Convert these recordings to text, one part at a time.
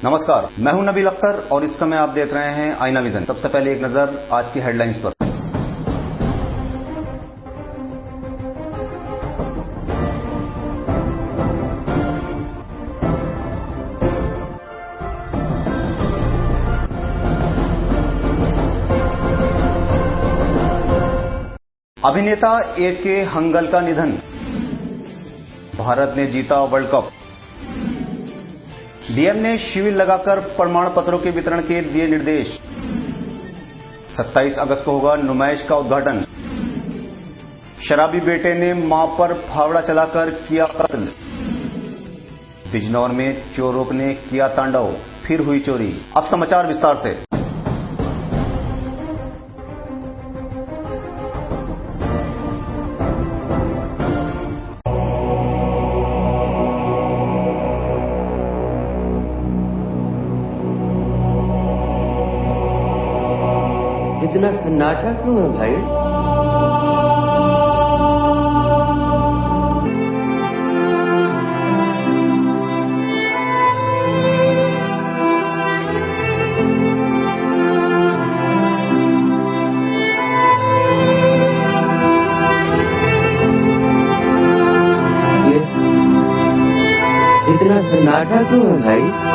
नमस्कार, मैं हूं नबील अख्तर और इस समय आप देख रहे हैं आईना विजन। सबसे पहले एक नजर आज की हेडलाइंस पर। अभिनेता ए.के. हंगल का निधन। भारत ने जीता वर्ल्ड कप। डीएम ने शिविर लगाकर प्रमाण पत्रों के वितरण के दिए निर्देश। 27 अगस्त को होगा नुमाइश का उद्घाटन। शराबी बेटे ने मां पर फावड़ा चलाकर किया कत्ल। बिजनौर में चोरों ने किया तांडव, फिर हुई चोरी। अब समाचार विस्तार से। इतना सन्नाटा क्यों है भाई? इतना सन्नाटा क्यों है भाई?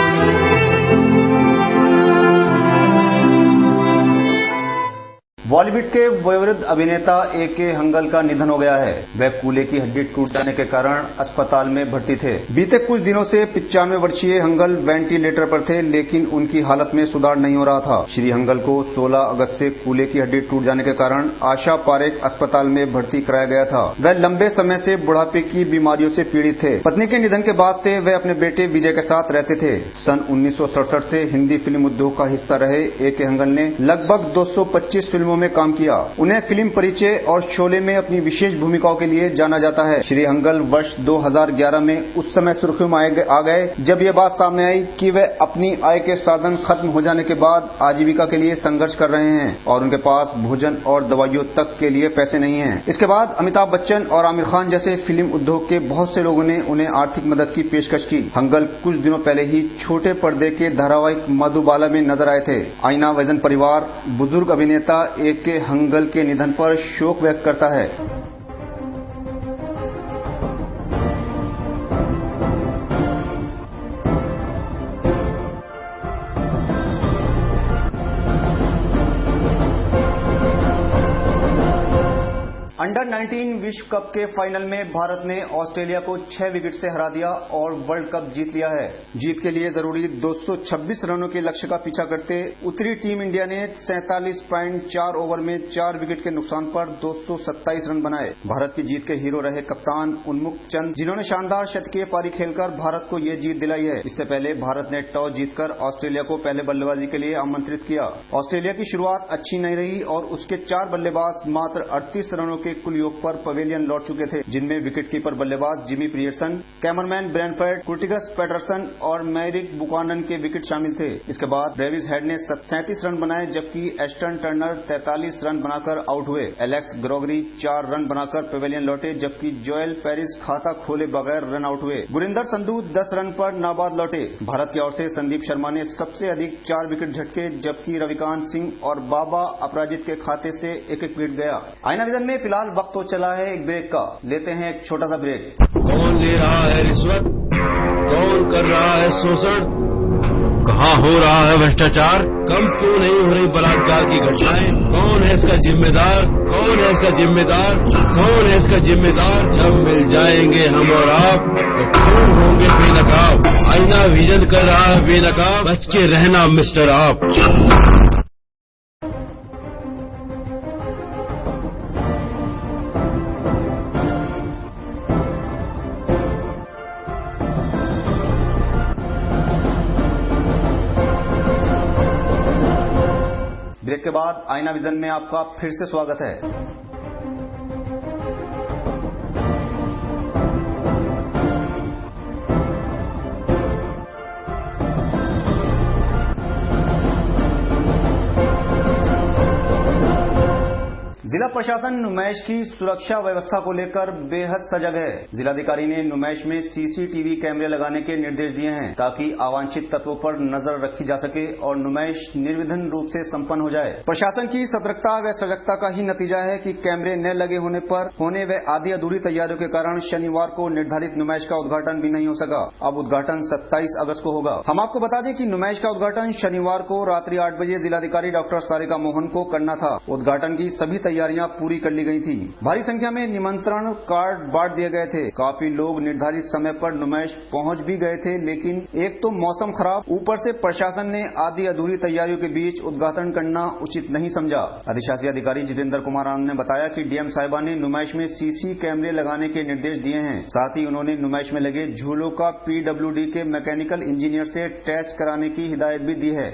बॉलीवुड के वयोवृद्ध अभिनेता ए.के. हंगल का निधन हो गया है। वह कूल्हे की हड्डी टूट जाने के कारण अस्पताल में भर्ती थे। बीते कुछ दिनों से 95 वर्षीय हंगल वेंटिलेटर पर थे, लेकिन उनकी हालत में सुधार नहीं हो रहा था। श्री हंगल को 16 अगस्त से कूल्हे की हड्डी टूट जाने के कारण आशा पारेख अस्पताल में भर्ती कराया गया था। वह लंबे समय से बुढ़ापे की बीमारियों से पीड़ित थे। पत्नी के निधन के बाद से वह अपने बेटे विजय के साथ रहते थे। सन 1967 से हिंदी फिल्म उद्योग का हिस्सा रहे ए.के. हंगल ने लगभग 225 फिल्मों में काम किया। उन्हें फिल्म परिचय और शोले में अपनी विशेष भूमिकाओं के लिए जाना जाता है। श्री हंगल वर्ष 2011 में उस समय सुर्खियों में आ गए जब यह बात सामने आई कि वह अपनी आय के साधन खत्म हो जाने के बाद आजीविका के लिए संघर्ष कर रहे हैं और उनके पास भोजन और दवाइयों तक के लिए पैसे नहीं हैं। इसके बाद अमिताभ बच्चन और आमिर खान जैसे फिल्म उद्योग के बहुत से लोगों ने उन्हें आर्थिक मदद की पेशकश की। हंगल कुछ दिनों पहले ही छोटे पर्दे के धारावाहिक मधुबाला में नजर आए थे। आईना विजन परिवार बुजुर्ग अभिनेता ए.के. हंगल के निधन पर शोक व्यक्त करता है। अंडर 19 विश्व कप के फाइनल में भारत ने ऑस्ट्रेलिया को 6 विकेट से हरा दिया और वर्ल्ड कप जीत लिया है। जीत के लिए जरूरी 226 रनों के लक्ष्य का पीछा करते उतरी टीम इंडिया ने 47.4 ओवर में 4 विकेट के नुकसान पर 227 रन बनाए। भारत की जीत के हीरो रहे कप्तान उन्मुक्त चंद, जिन्होंने शानदार शतकीय पारी खेलकर भारत को यह जीत दिलाई है। इससे पहले भारत ने टॉस जीतकर ऑस्ट्रेलिया को पहले बल्लेबाजी के लिए आमंत्रित किया। ऑस्ट्रेलिया की शुरुआत अच्छी नहीं रही और उसके 4 बल्लेबाज मात्र 38 रनों के कुल योग पर पवेलियन लौट चुके थे, जिनमें विकेटकीपर बल्लेबाज जिमी पीटरसन, कैमरमैन ब्रैनफर्ड, कुर्टिगस पैटरसन और मैरिक बुकानन के विकेट शामिल थे। इसके बाद ट्रेविस हेड ने 37 रन बनाए, जबकि एस्टन टर्नर 43 रन बनाकर आउट हुए। एलेक्स ग्रेगरी 4 रन बनाकर पवेलियन लौटे, जबकि जोएल पेरिस खाता खोले बगैर रन आउट हुए। गुरिंदर संधू 10 रन पर नाबाद लौटे। भारत की ओर से संदीप शर्मा ने सबसे अधिक 4 विकेट झटके, जबकि रविकांत सिंह और बाबा अपराजित के खाते से एक विकेट गया। आईना विजन में फिलहाल वक्त तो चला है एक ब्रेक का, लेते हैं एक छोटा सा ब्रेक। कौन ले रहा है रिश्वत, कौन कर रहा है शोषण, कहाँ हो रहा है भ्रष्टाचार, कम क्यों नहीं हो रही बलात्कार की घटनाएं, कौन है इसका जिम्मेदार, कौन है इसका जिम्मेदार, कौन है इसका जिम्मेदार। जब मिल जाएंगे हम और आप तो खून होंगे बेनकाब। आईना विजन कर रहा है बेनकाब, बच के रहना मिस्टर आप। ब्रेक के बाद आईना विजन में आपका फिर से स्वागत है। जिला प्रशासन नुमाइश की सुरक्षा व्यवस्था को लेकर बेहद सजग है। जिलाधिकारी ने नुमाइश में सीसीटीवी कैमरे लगाने के निर्देश दिए हैं ताकि अवांछित तत्वों पर नजर रखी जा सके और नुमाइश निर्विघ्न रूप से संपन्न हो जाए। प्रशासन की सतर्कता व सजगता का ही नतीजा है कि कैमरे न लगे होने पर होने व आधी अधूरी तैयारियों के कारण शनिवार को निर्धारित नुमाइश का उद्घाटन भी नहीं हो सका। अब उद्घाटन 27 अगस्त को होगा। हम आपको बता दें कि नुमाइश का उद्घाटन शनिवार को रात्रि 8 बजे जिलाधिकारी डॉक्टर सारिका मोहन को करना था। उद्घाटन की सभी तैयारियां पूरी कर ली गई थी। भारी संख्या में निमंत्रण कार्ड बांट दिए गए थे। काफी लोग निर्धारित समय पर नुमाइश पहुंच भी गए थे, लेकिन एक तो मौसम खराब, ऊपर से प्रशासन ने आधी अधूरी तैयारियों के बीच उद्घाटन करना उचित नहीं समझा। अधिशासी अधिकारी जितेंद्र कुमार आनंद ने बताया कि डीएम साहिबा ने नुमाइश में सीसी कैमरे लगाने के निर्देश दिए हैं। साथ ही उन्होंने नुमाइश में लगे झूलों का पीडब्ल्यूडी के मैकेनिकल इंजीनियर से टेस्ट कराने की हिदायत भी दी है।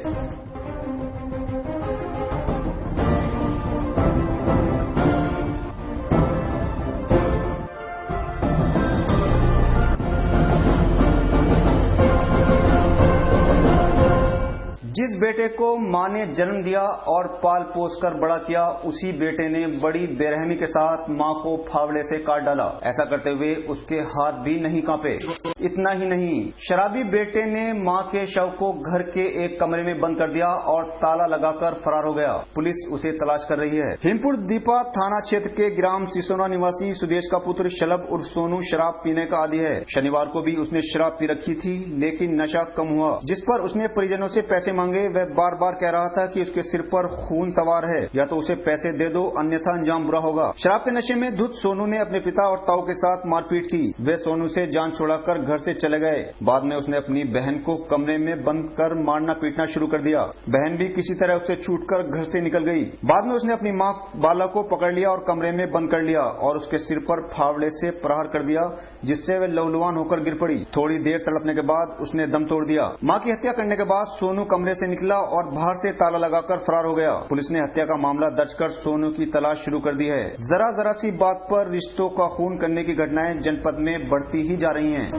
जिस बेटे को मां ने जन्म दिया और पाल पोस कर बड़ा किया, उसी बेटे ने बड़ी बेरहमी के साथ मां को फावड़े से काट डाला। ऐसा करते हुए उसके हाथ भी नहीं कांपे। इतना ही नहीं, शराबी बेटे ने मां के शव को घर के एक कमरे में बंद कर दिया और ताला लगाकर फरार हो गया। पुलिस उसे तलाश कर रही है। हिमपुर दीपा थाना क्षेत्र के ग्राम सिसोना निवासी सुदेश का पुत्र शलभ उर्फ सोनू शराब पीने का आदी है। शनिवार को भी उसने शराब पी रखी थी, लेकिन नशा कम हुआ, जिस पर उसने परिजनों से पैसे मांगे। वह बार बार कह रहा था कि उसके सिर पर खून सवार है, या तो उसे पैसे दे दो अन्यथा अंजाम बुरा होगा। शराब के नशे में धुत सोनू ने अपने पिता और ताऊ के साथ मारपीट की। वे सोनू से जान छुड़ाकर घर से चले गए। बाद में उसने अपनी बहन को कमरे में बंद कर मारना पीटना शुरू कर दिया। बहन भी किसी तरह उससे छूटकर घर से निकल गई। बाद में उसने अपनी मां बालक को पकड़ लिया और कमरे में बंद कर लिया और उसके सिर पर फावड़े से प्रहार कर दिया, जिससे वह लहूलुहान होकर गिर पड़ी। थोड़ी देर तड़पने के बाद उसने दम तोड़ दिया। मां की हत्या करने के बाद सोनू कमरे से निकला और बाहर से ताला लगाकर फरार हो गया। पुलिस ने हत्या का मामला दर्ज कर सोनू की तलाश शुरू कर दी है। जरा सी बात पर रिश्तों का खून करने की घटनाएं जनपद में बढ़ती ही जा रही हैं।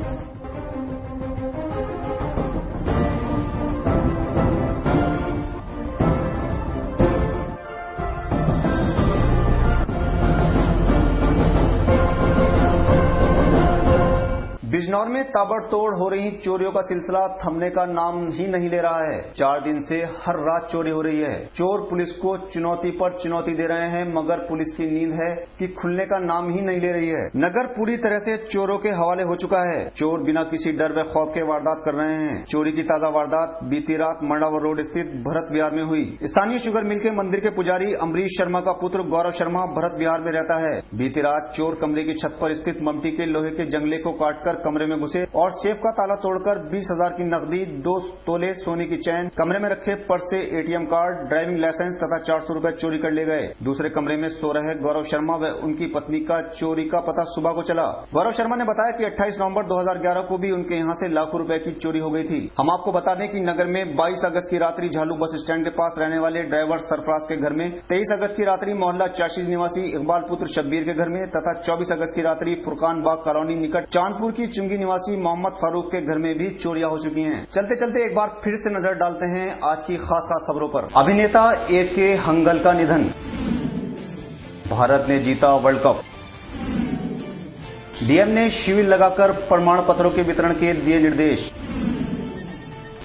बिजनौर में ताबड़तोड़ हो रही चोरियों का सिलसिला थमने का नाम ही नहीं ले रहा है। 4 दिन से हर रात चोरी हो रही है। चोर पुलिस को चुनौती पर चुनौती दे रहे हैं, मगर पुलिस की नींद है कि खुलने का नाम ही नहीं ले रही है। नगर पूरी तरह से चोरों के हवाले हो चुका है। चोर बिना किसी डर व खौफ के वारदात कर रहे हैं। चोरी की ताजा वारदात बीती रात मंडावर रोड स्थित भरत विहार में हुई। स्थानीय शुगर मिल के मंदिर के पुजारी अमरीश शर्मा का पुत्र गौरव शर्मा भरत विहार में रहता है। बीती रात चोर कमरे की छत पर स्थित ममटी के लोहे के जंगले को काटकर कमरे में घुसे और सेफ का ताला तोड़कर 20,000 की नकदी, 2 तोले सोने की चैन, कमरे में रखे पर्स से एटीएम कार्ड, ड्राइविंग लाइसेंस तथा 400 रुपए चोरी कर ले गए। दूसरे कमरे में सो रहे गौरव शर्मा व उनकी पत्नी का चोरी का पता सुबह को चला। गौरव शर्मा ने बताया कि 28 नवंबर 2011 को भी उनके यहां से लाखों रुपए की चोरी हो गई थी। हम आपको बता दें कि नगर में 22 अगस्त की रात्रि झालू बस स्टैंड के पास रहने वाले ड्राइवर सरफराज के घर में, 23 अगस्त की रात्रि मोहल्ला चाशी निवासी इकबाल पुत्र शब्बीर के घर में तथा 24 अगस्त की रात्रि फुरकान बाग कॉलोनी निकट चांदपुर की चुंगी निवासी मोहम्मद फारूक के घर में भी चोरियां हो चुकी हैं। चलते चलते एक बार फिर से नजर डालते हैं आज की खास खबरों पर। अभिनेता ए.के. हंगल का निधन। भारत ने जीता वर्ल्ड कप। डीएम ने शिविर लगाकर प्रमाण पत्रों के वितरण के दिए निर्देश।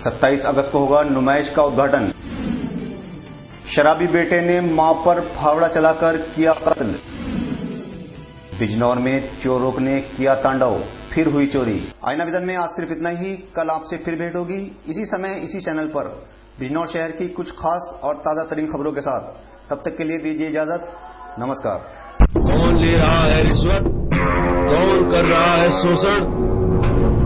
27 अगस्त को होगा नुमाइश का उद्घाटन। शराबी बेटे ने मां पर फावड़ा चलाकर किया कत्ल। बिजनौर में चोरों ने किया तांडव, फिर हुई चोरी। आईना विजन में आज सिर्फ इतना ही। कल आपसे फिर भेंट होगी इसी समय इसी चैनल पर बिजनौर शहर की कुछ खास और ताजा तरीन खबरों के साथ। तब तक के लिए दीजिए इजाजत। नमस्कार। कौन ले रहा है रिश्वत, कौन कर रहा है शोषण,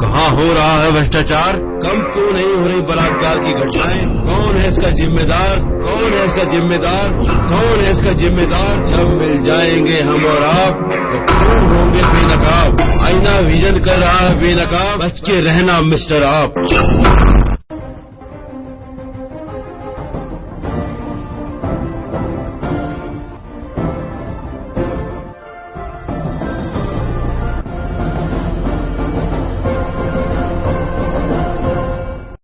कहां हो रहा है भ्रष्टाचार, कम क्यों नहीं हो रही बलात्कार की घटनाएं, कौन है इसका जिम्मेदार, कौन है इसका जिम्मेदार, कौन है इसका जिम्मेदार। जब मिल जाएंगे हम और आप तो क्यों होंगे बेनकाब। आईना विजन कर रहा है बेनकाब, बच के रहना मिस्टर आप।